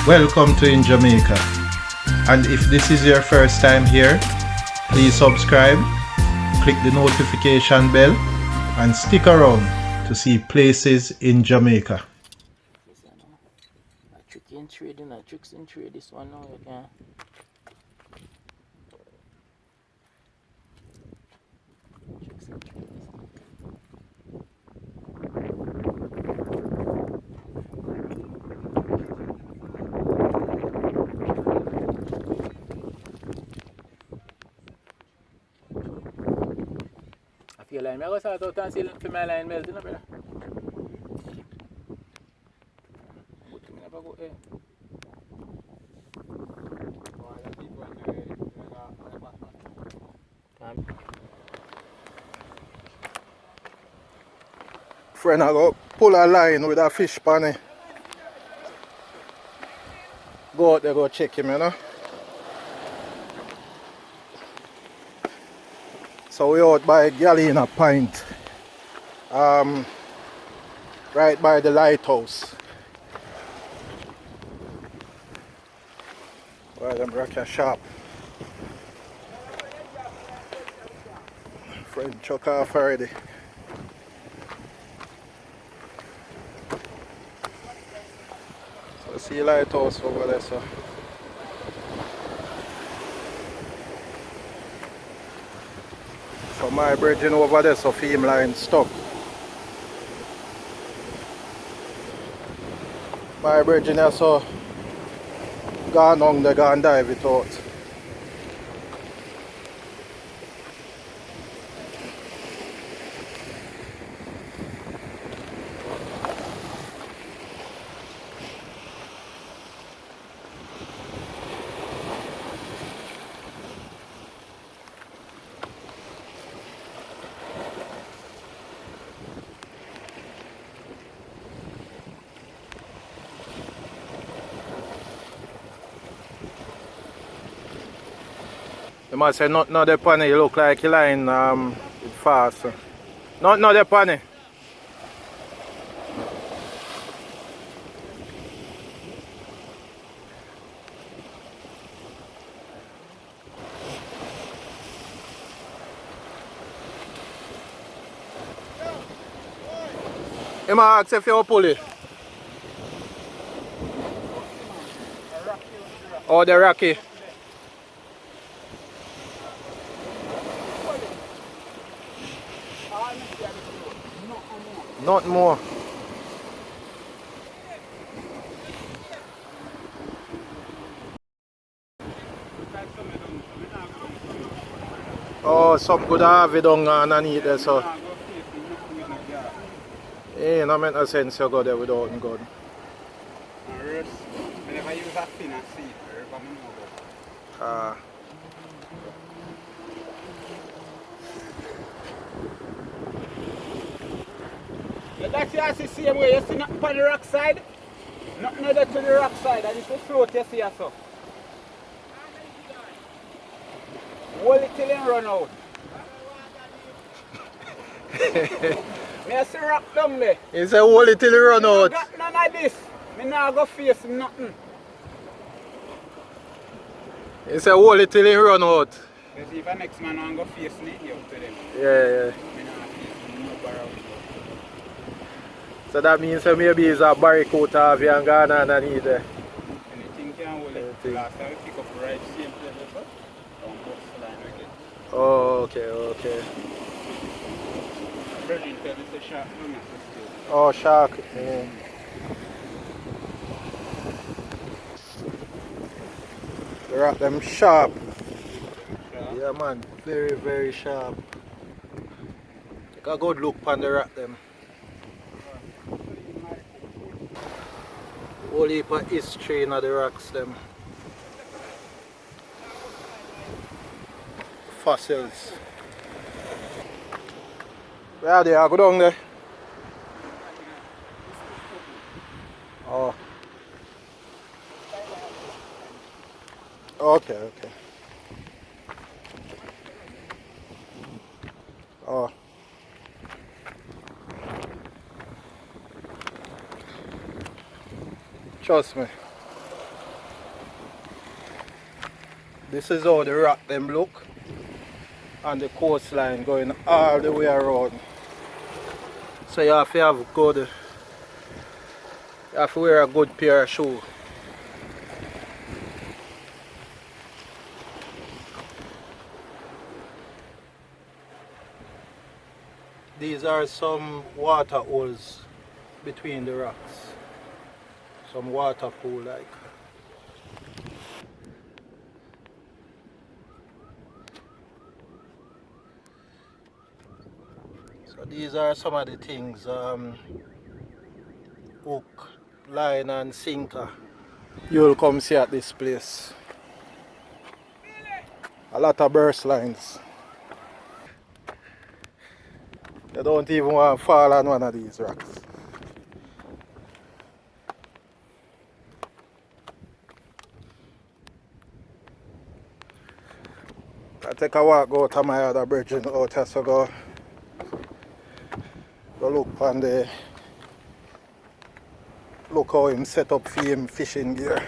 Welcome to InJamaica, and if this is your first time here, please subscribe, click the notification bell, and stick around to see places in Jamaica. Tricky in trading, tricks in trade. This one now you can. Tricks in trade. I feel like I go start out and see for my line melting, brother. But me never go there. Friend, I go pull a line with a fish pan. Go out there, go check him, you know. So we out by Galina Point, right by the lighthouse. Where them rock shop. Friend chuck off already. So see lighthouse over there, so. So my bridging over there, so film line stuck. My bridging there, so gone on, they gone dive it out. You must say not the pony, you look like you line it fast. Not the pony. You might ask if you pull it. Oh, the rocky. Not more. Oh, some good have it down underneath there, so. Yeah, no make no sense you go there without a gun. Whenever you use a fin and see that's the same way. You see nothing on the rock side? Nothing other to the rock side, and it's a float you see so. Hold it till it run out. I see rock down there. You say hold it till it run out. Got none of this. I not go face nothing. You say hold it till it run out. Because if a next man want go face me, you to them. Yeah. I not face no Barracuda. So that means that maybe it's a Barracuda have you and gone underneath there. Anything can hold it. Last time we pick up the right same place, don't go flying again. Oh, okay. Virgin tell me it's a shark, no matter still. Oh, shark. Yeah. The rock them sharp. Yeah man, very sharp. Take a good look on the rock them. Whole heap of history in the rocks them. Fossils. Where are they? Go down there. Oh. Okay. Oh. Trust me. This is how the rock them look on the coastline going all the way around. So you have to have good, you have to wear a good pair of shoes. These are some water holes between the rocks. Some water pool like. So these are some of the things, hook, line and sinker. You'll come see at this place. A lot of burst lines. You don't even want to fall on one of these rocks. I take a walk out to my other bridge out here, so go look on the, look how him set up for him fishing gear.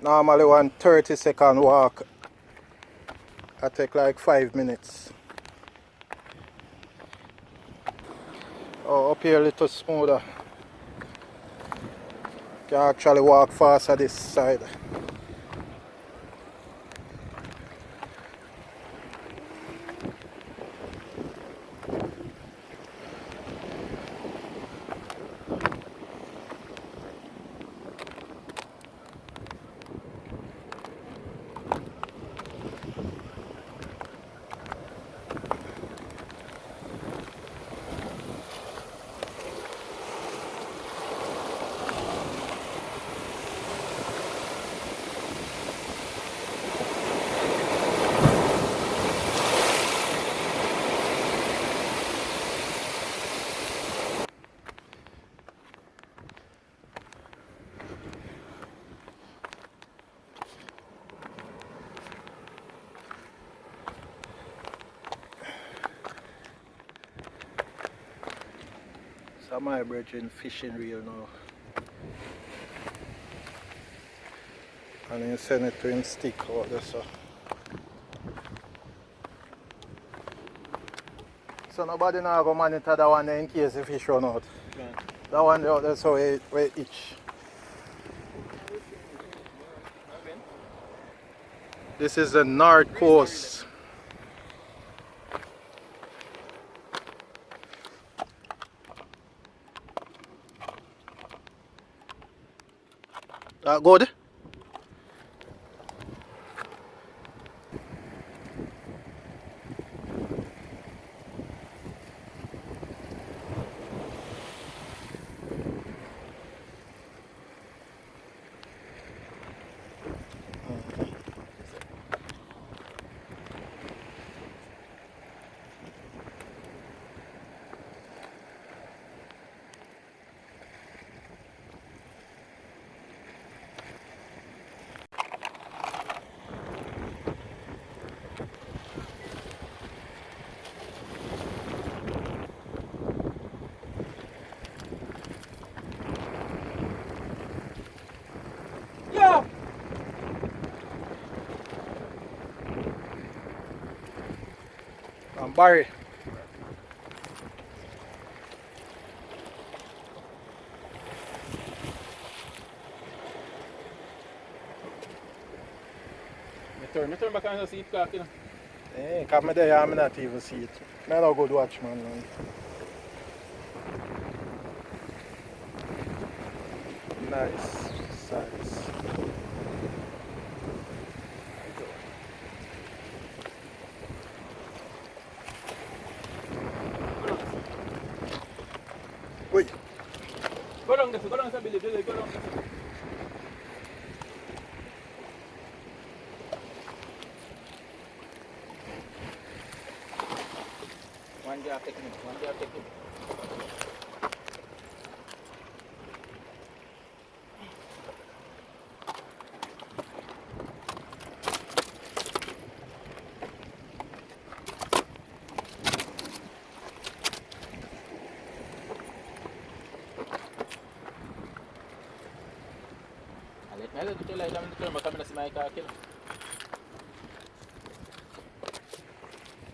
Normally one 30-second walk, I take like 5 minutes. Oh, up here a little smoother. You can actually walk faster this side. So my brethren fishing reel now. And then send it to him stick out there, so nobody now go monitor that one there in case the fish run out. Yeah. That one there, that's how it itch. This is the north coast. That good? Yeah. And Barry. I turn back and see it clock, you know. Hey, come there, I'm not even see it. I'm not a good watchman. Man. Nice size. Wait. Go down, Billy, go down. One they are taking it. One they are taking it.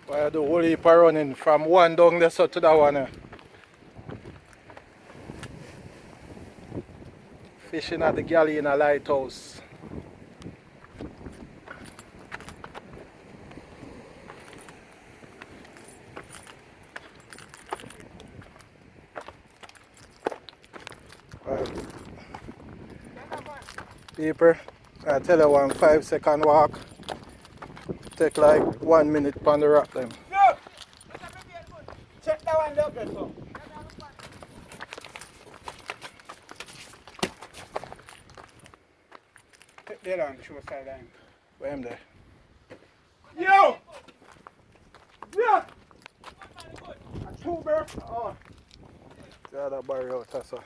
Well, I do whole heap of running from one down there so to that one. Fishing at the Galina Lighthouse. People, I tell you 5-second walk. Take like 1 minute on the rock them. Look! Check that one up there, so. Take that on, show sideline. Where am there? Yo! Yeah! A tuber. Oh. The other barrier out there, so.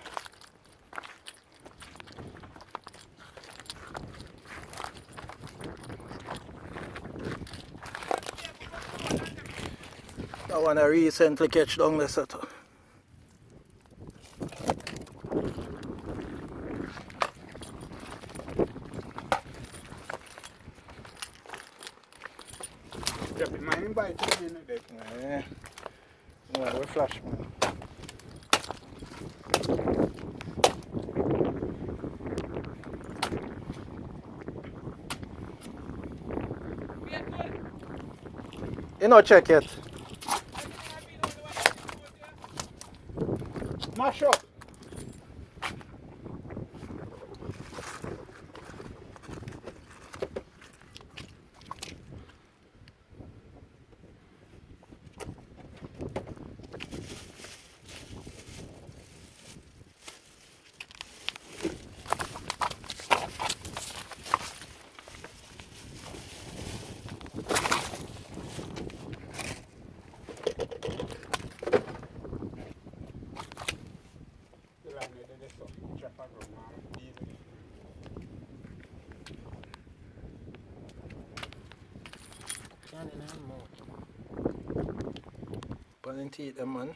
That one I recently catch down there, so. Drop it, man. Bite it in the Yeah. No, we flash, man. You know, check it. Mash up. Put in teeth them, man.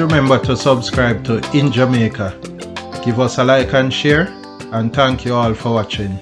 remember to subscribe to InJamaica. Give us a like and share, and thank you all for watching.